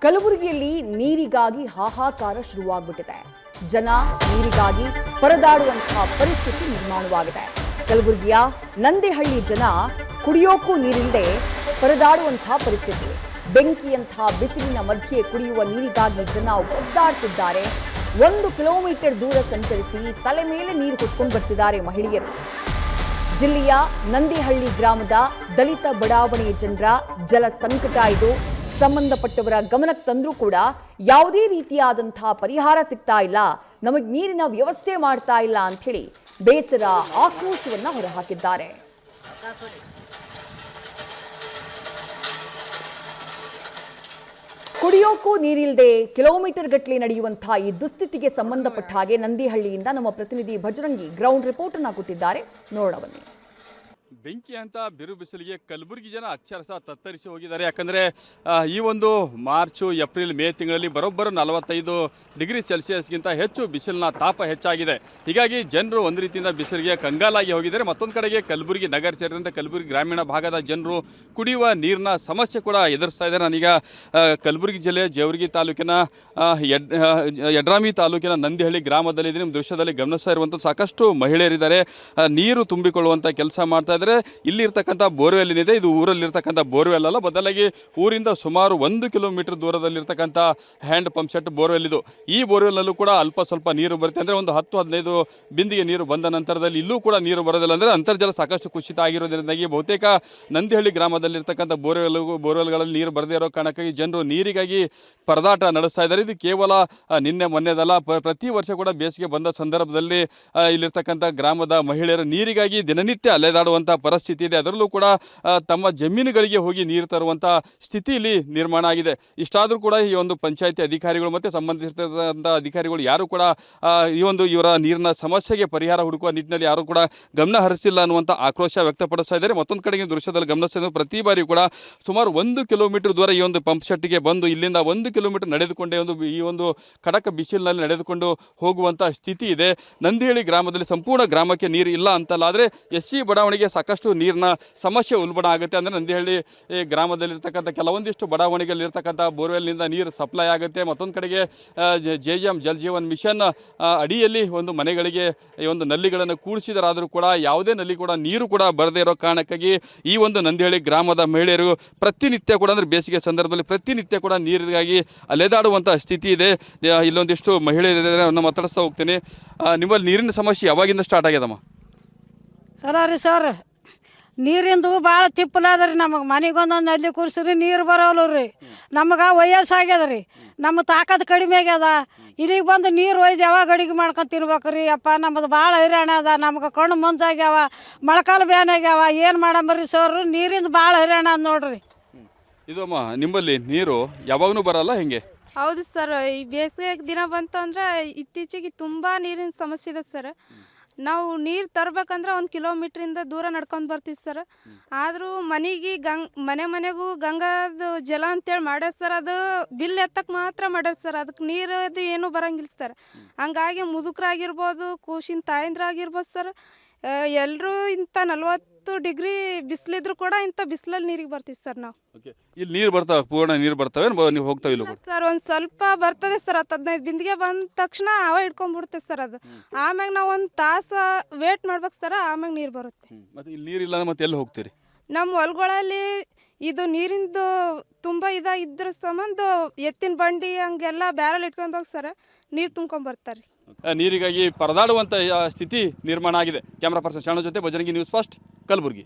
ಕಲಬುರಗಿಯಲ್ಲಿ ನೀರಿಗಾಗಿ ಹಾಹಾಕಾರ ಶುರುವಾಗ್ಬಿಟ್ಟಿದೆ. ಜನ ನೀರಿಗಾಗಿ ಪರದಾಡುವಂತಹ ಪರಿಸ್ಥಿತಿ ನಿರ್ಮಾಣವಾಗಿದೆ. ಕಲಬುರಗಿಯ ನಂದಿಹಳ್ಳಿ ಜನ ಕುಡಿಯೋಕ್ಕೂ ನೀರಿಲ್ಲದೆ ಪರದಾಡುವಂತಹ ಪರಿಸ್ಥಿತಿ. ಬೆಂಕಿಯಂತಹ ಬಿಸಿಲಿನ ಮಧ್ಯೆ ಕುಡಿಯುವ ನೀರಿಗಾಗಿ ಜನ ಒದ್ದಾಡ್ತಿದ್ದಾರೆ. 1 ಕಿಲೋಮೀಟರ್ ದೂರ ಸಂಚರಿಸಿ ತಲೆ ಮೇಲೆ ನೀರು ಹೊತ್ಕೊಂಡು ಬರ್ತಿದ್ದಾರೆ ಮಹಿಳೆಯರು. ಜಿಲ್ಲೆಯ ನಂದಿಹಳ್ಳಿ ಗ್ರಾಮದ ದಲಿತ ಬಡಾವಣೆಯ ಜನರ ಜಲ ಸಂಕಟ ಇದು. ಸಂಬಂಧಪಟ್ಟವರ ಗಮನಕ್ಕೆ ತಂದ್ರೂ ಕೂಡ ಯಾವುದೇ ರೀತಿಯಾದಂತಹ ಪರಿಹಾರ ಸಿಗ್ತಾ ಇಲ್ಲ, ನಮಗೆ ನೀರಿನ ವ್ಯವಸ್ಥೆ ಮಾಡ್ತಾ ಇಲ್ಲ ಅಂತ ಹೇಳಿ ಬೇಸರ ಆಕ್ರೋಶವನ್ನ ಹೊರಹಾಕಿದ್ದಾರೆ. ಕುಡಿಯೋಕ್ಕೂ ನೀರಿಲ್ಲದೆ ಕಿಲೋಮೀಟರ್ ಗಟ್ಟಲೆ ನಡೆಯುವಂತಹ ಈ ದುಸ್ಥಿತಿಗೆ ಸಂಬಂಧಪಟ್ಟ ಹಾಗೆ ನಂದಿಹಳ್ಳಿಯಿಂದ ನಮ್ಮ ಪ್ರತಿನಿಧಿ ಭಜರಂಗಿ ಗ್ರೌಂಡ್ ರಿಪೋರ್ಟ್ ಅನ್ನು ಕೊಟ್ಟಿದ್ದಾರೆ. ನೋಡೋಣ ಬನ್ನಿ. ಬೆಂಕಿ ಅಂತ ಬಿರು ಬಿಸಿಲಿಗೆ ಕಲಬುರಗಿ ಜನ ಅಕ್ಷರಶಃ ತತ್ತರಿಸಿ ಹೋಗಿದ್ದಾರೆ. ಯಾಕಂದರೆ ಈ ಒಂದು ಮಾರ್ಚು ಏಪ್ರಿಲ್ ಮೇ ತಿಂಗಳಲ್ಲಿ ಬರೋಬ್ಬರು 45 ಡಿಗ್ರಿ ಸೆಲ್ಸಿಯಸ್ಗಿಂತ ಹೆಚ್ಚು ಬಿಸಿಲಿನ ತಾಪ ಹೆಚ್ಚಾಗಿದೆ. ಹೀಗಾಗಿ ಜನರು ಒಂದು ರೀತಿಯಿಂದ ಬಿಸಿಲಿಗೆ ಕಂಗಾಲಾಗಿ ಹೋಗಿದ್ದಾರೆ. ಮತ್ತೊಂದು ಕಡೆಗೆ ಕಲಬುರಗಿ ನಗರ ಸೇರಿದಂತೆ ಕಲಬುರಗಿ ಗ್ರಾಮೀಣ ಭಾಗದ ಜನರು ಕುಡಿಯುವ ನೀರಿನ ಸಮಸ್ಯೆ ಕೂಡ ಎದುರಿಸ್ತಾ ಇದ್ದಾರೆ. ನಾನೀಗ ಕಲಬುರಗಿ ಜಿಲ್ಲೆ ಜೇವರ್ಗಿ ತಾಲೂಕಿನ ಯಡ್ರಾಮಿ ತಾಲೂಕಿನ ನಂದಿಹಳ್ಳಿ ಗ್ರಾಮದಲ್ಲಿ ನಿಮ್ಮ ದೃಶ್ಯದಲ್ಲಿ ಗಮನಿಸ್ತಾ ಇರುವಂಥ ಸಾಕಷ್ಟು ಮಹಿಳೆಯರಿದ್ದಾರೆ. ನೀರು ತುಂಬಿಕೊಳ್ಳುವಂಥ ಕೆಲಸ ಮಾಡ್ತಾ ಇದ್ದಾರೆ. ಇಲ್ಲಿರ್ತಕ್ಕಂಥ ಬೋರ್ವೆಲ್ ಏನಿದೆ ಇದು ಊರಲ್ಲಿರ್ತಕ್ಕಂಥ ಬೋರ್ವೆಲ್ ಅಲ್ಲ, ಬದಲಾಗಿ ಊರಿಂದ ಸುಮಾರು 1 ಕಿಲೋಮೀಟರ್ ದೂರದಲ್ಲಿರ್ತಕ್ಕಂಥ ಹ್ಯಾಂಡ್ ಪಂಪ್ ಸೆಟ್ ಬೋರ್ವೆಲ್ ಇದು. ಈ ಬೋರ್ವೆಲ್ನಲ್ಲೂ ಕೂಡ ಅಲ್ಪ ಸ್ವಲ್ಪ ನೀರು ಬರುತ್ತೆ. ಅಂದರೆ ಒಂದು 10-15 ಬಿಂದಿಗೆ ನೀರು ಬಂದ ನಂತರದಲ್ಲಿ ಇಲ್ಲೂ ಕೂಡ ನೀರು ಬರೋದಿಲ್ಲ. ಅಂದರೆ ಅಂತರ್ಜಲ ಸಾಕಷ್ಟು ಕುಸಿತ ಆಗಿರೋದ್ರಿಂದಾಗಿ ಬಹುತೇಕ ನಂದಿಹಳ್ಳಿ ಗ್ರಾಮದಲ್ಲಿರ್ತಕ್ಕಂಥ ಬೋರ್ವೆಲ್ಗಳಲ್ಲಿ ನೀರು ಬರದೇ ಇರೋ ಕಾರಣಕ್ಕಾಗಿ ಜನರು ನೀರಿಗಾಗಿ ಪರದಾಟ ನಡೆಸ್ತಾ ಇದ್ದಾರೆ. ಇದು ಕೇವಲ ನಿನ್ನೆ ಮೊನ್ನೆದಲ್ಲ, ಪ್ರತಿ ವರ್ಷ ಕೂಡ ಬೇಸಿಗೆ ಬಂದ ಸಂದರ್ಭದಲ್ಲಿ ಇಲ್ಲಿರ್ತಕ್ಕಂಥ ಗ್ರಾಮದ ಮಹಿಳೆಯರು ನೀರಿಗಾಗಿ ದಿನನಿತ್ಯ ಅಲೆದಾಡುವಂಥ ಪರಿಸ್ಥಿತಿ ಇದೆ. ಅದರಲ್ಲೂ ಕೂಡ ತಮ್ಮ ಜಮೀನುಗಳಿಗೆ ಹೋಗಿ ನೀರು ತರುವಂಥ ಸ್ಥಿತಿ ಇಲ್ಲಿ ನಿರ್ಮಾಣ ಆಗಿದೆ. ಇಷ್ಟಾದರೂ ಕೂಡ ಈ ಒಂದು ಪಂಚಾಯತಿ ಅಧಿಕಾರಿಗಳು ಮತ್ತು ಸಂಬಂಧಿಸಿದಂಥ ಅಧಿಕಾರಿಗಳು ಯಾರು ಕೂಡ ಇವರ ನೀರಿನ ಸಮಸ್ಯೆಗೆ ಪರಿಹಾರ ಹುಡುಕುವ ನಿಟ್ಟಿನಲ್ಲಿ ಯಾರು ಕೂಡ ಗಮನ ಹರಿಸಿಲ್ಲ ಅನ್ನುವಂಥ ಆಕ್ರೋಶ ವ್ಯಕ್ತಪಡಿಸ್ತಾ ಇದ್ದಾರೆ. ಮತ್ತೊಂದು ಕಡೆಗೆ ದೃಶ್ಯದಲ್ಲಿ ಗಮನಿಸಿದ ಪ್ರತಿ ಬಾರಿ ಕೂಡ ಸುಮಾರು 1 ಕಿಲೋಮೀಟರ್ ದೂರ ಈ ಒಂದು ಪಂಪ್ ಸೆಟ್ಗೆ ಬಂದು ಇಲ್ಲಿಂದ 1 ಕಿಲೋಮೀಟರ್ ನಡೆದುಕೊಂಡೇ ಈ ಒಂದು ಖಡಕ ಬಿಸಿಲಿನಲ್ಲಿ ನಡೆದುಕೊಂಡು ಹೋಗುವಂಥ ಸ್ಥಿತಿ ಇದೆ. ನಂದಿಹಳ್ಳಿ ಗ್ರಾಮದಲ್ಲಿ ಸಂಪೂರ್ಣ ಗ್ರಾಮಕ್ಕೆ ನೀರು ಇಲ್ಲ ಅಂತಲ್ಲ, ಆದರೆ SC ಬಡಾವಣೆಗೆ ಸಾಕಷ್ಟು ನೀರಿನ ಸಮಸ್ಯೆ ಉಲ್ಬಣ ಆಗುತ್ತೆ. ಅಂದರೆ ನಂದಿಹಳ್ಳಿ ಗ್ರಾಮದಲ್ಲಿರ್ತಕ್ಕಂಥ ಕೆಲವೊಂದಿಷ್ಟು ಬಡಾವಣೆಗಳಿರ್ತಕ್ಕಂಥ ಬೋರ್ವೆಲ್ನಿಂದ ನೀರು ಸಪ್ಲೈ ಆಗುತ್ತೆ. ಮತ್ತೊಂದು ಕಡೆಗೆ JJM ಜಲ್ ಜೀವನ್ ಮಿಷನ್ ಅಡಿಯಲ್ಲಿ ಒಂದು ಮನೆಗಳಿಗೆ ಈ ಒಂದು ನಲ್ಲಿಗಳನ್ನು ಕೂಡಿಸಿದರಾದರೂ ಕೂಡ ಯಾವುದೇ ನಲ್ಲಿ ಕೂಡ ನೀರು ಕೂಡ ಬರದೇ ಇರೋ ಕಾರಣಕ್ಕಾಗಿ ಈ ಒಂದು ನಂದಿಹಳ್ಳಿ ಗ್ರಾಮದ ಮಹಿಳೆಯರು ಪ್ರತಿನಿತ್ಯ ಕೂಡ ಅಂದರೆ ಬೇಸಿಗೆ ಸಂದರ್ಭದಲ್ಲಿ ಪ್ರತಿನಿತ್ಯ ಕೂಡ ನೀರಿಗಾಗಿ ಅಲೆದಾಡುವಂಥ ಸ್ಥಿತಿ ಇದೆ. ಇಲ್ಲೊಂದಿಷ್ಟು ಮಹಿಳೆಯರನ್ನು ಮಾತಾಡಿಸ್ತಾ ಹೋಗ್ತೀನಿ. ನಿಮ್ಮಲ್ಲಿ ನೀರಿನ ಸಮಸ್ಯೆ ಯಾವಾಗಿಂದ ಸ್ಟಾರ್ಟ್ ಆಗ್ಯದಮ್ಮ? ಅಲ್ಲ ರೀ ಸರ್, ನೀರಿಂದು ಭಾಳ ತಿಪ್ಪಲಾದ ರೀ. ನಮಗೆ ಮನೆಗೊಂದೊಂದು ನಲ್ಲಿ ಕೂರಿಸ್ರಿ ನೀರು ಬರೋಲ್ಲ ರೀ. ನಮಗೆ ವಯಸ್ಸಾಗ್ಯದ ರೀ, ನಮ್ಮ ತಾಕತ್ತು ಕಡಿಮೆ ಆಗ್ಯದ. ಇಲ್ಲಿಗೆ ಬಂದು ನೀರು ಒಯ್ದು ಯಾವಾಗ ಅಡಿಗೆ ಮಾಡ್ಕೊಂಡು ತಿನ್ಬೇಕು ರೀ ಅಪ್ಪ. ನಮ್ಮದು ಭಾಳ ಹೈರಾಣ ಅದ. ನಮ್ಗೆ ಕಣ್ಣು ಮುಂದಾಗ್ಯಾವ, ಮೊಳಕಾಲು ಬ್ಯಾನ್ ಆಗ್ಯಾವ. ಏನು ಮಾಡಂಬರ್ರಿ ಸರ್, ನೀರಿಂದ ಭಾಳ ಹೈರಾಣ ಅದ ನೋಡ್ರಿ. ಇದು ಅಮ್ಮ, ನಿಮ್ಮಲ್ಲಿ ನೀರು ಯಾವಾಗೂ ಬರಲ್ಲ ಹೆಂಗೆ? ಹೌದು ಸರ್, ಈ ಬೇಸಿಗೆ ದಿನ ಬಂತು ಅಂದ್ರೆ ಇತ್ತೀಚೆಗೆ ತುಂಬ ನೀರಿನ ಸಮಸ್ಯೆ ಇದೆ ಸರ್. ನಾವು ನೀರು ತರಬೇಕಂದ್ರೆ 1 ಕಿಲೋಮೀಟ್ರಿಂದ ದೂರ ನಡ್ಕೊಂಡು ಬರ್ತೀವಿ ಸರ್. ಆದರೂ ಮನೆಗೆ ಮನೆಗೂ ಗಂಗಾದ ಜಲ ಅಂತೇಳಿ ಮಾಡ್ಯಾರ ಸರ್. ಅದು ಬಿಲ್ ಎತ್ತಕ್ಕೆ ಮಾತ್ರ ಮಾಡ್ಯಾರ ಸರ್. ಅದಕ್ಕೆ ನೀರದು ಏನೂ ಬರಂಗಿಲ್ಲ ಸರ್. ಹಂಗಾಗಿ ಮುದುಕರಾಗಿರ್ಬೋದು, ಕೂಸಿನ ತಾಯಂದ್ರಾಗಿರ್ಬೋದು ಸರ್, ಎಲ್ಲರೂ ಇಂಥ 40 ಡಿಗ್ರಿ ಬಿಸಿಲಿದ್ರು ಕೂಡ ಇಂಥ ಬಿಸಿಲಲ್ಲಿ ನೀರಿಗೆ ಬರ್ತೀವಿ ಸರ್ ನಾವು. ಇಲ್ಲಿ ನೀರು ಬರ್ತಾವೆ, ಪೂರ್ಣ ನೀರು ಬರ್ತವೆ, ನೀವು ಹೋಗ್ತಾವೆ ಇಲ್ಲ ಸರ್? ಒಂದು ಸ್ವಲ್ಪ ಬರ್ತದೆ ಸರ್. 10-15 ಬಿಂದಿಗೆ ಬಂದ ತಕ್ಷಣ ಹಿಡ್ಕೊಂಡ್ಬಿಡುತ್ತೆ ಸರ್. ಅದು ಆಮ್ಯಾಗ ನಾವು 1 ತಾಸು ವೇಟ್ ಮಾಡ್ಬೇಕು ಸರ್, ಆಮ್ಯಾಗ ನೀರು ಬರುತ್ತೆ. ಮತ್ತೆ ಇಲ್ಲಿ ನೀರಿಲ್ಲ ಮತ್ತೆ ಎಲ್ಲಿ ಹೋಗ್ತೀರಿ? ನಮ್ಮ ಹೊಲಗಳಲ್ಲಿ ಇದು ನೀರಿಂದು ತುಂಬ ಇದ್ರ ಸಂಬಂಧ ಎತ್ತಿನ ಬಂಡಿ ಹಂಗೆಲ್ಲ ಬ್ಯಾರಲ್ ಇಟ್ಕೊಂಡು ಹೋಗಿ ಸರ್ ನೀರು ತುಂಬ್ಕೊಂಡ್ಬರ್ತಾರೆ. ನೀರಿಗಾಗಿ ಪರದಾಡುವಂಥ ಸ್ಥಿತಿ ನಿರ್ಮಾಣ ಆಗಿದೆ. ಕ್ಯಾಮ್ರಾ ಪರ್ಸನ್ ಶಾಣು ಜೊತೆ ಭಜರಂಗಿ, ನ್ಯೂಸ್ ಫಸ್ಟ್, ಕಲಬುರಗಿ.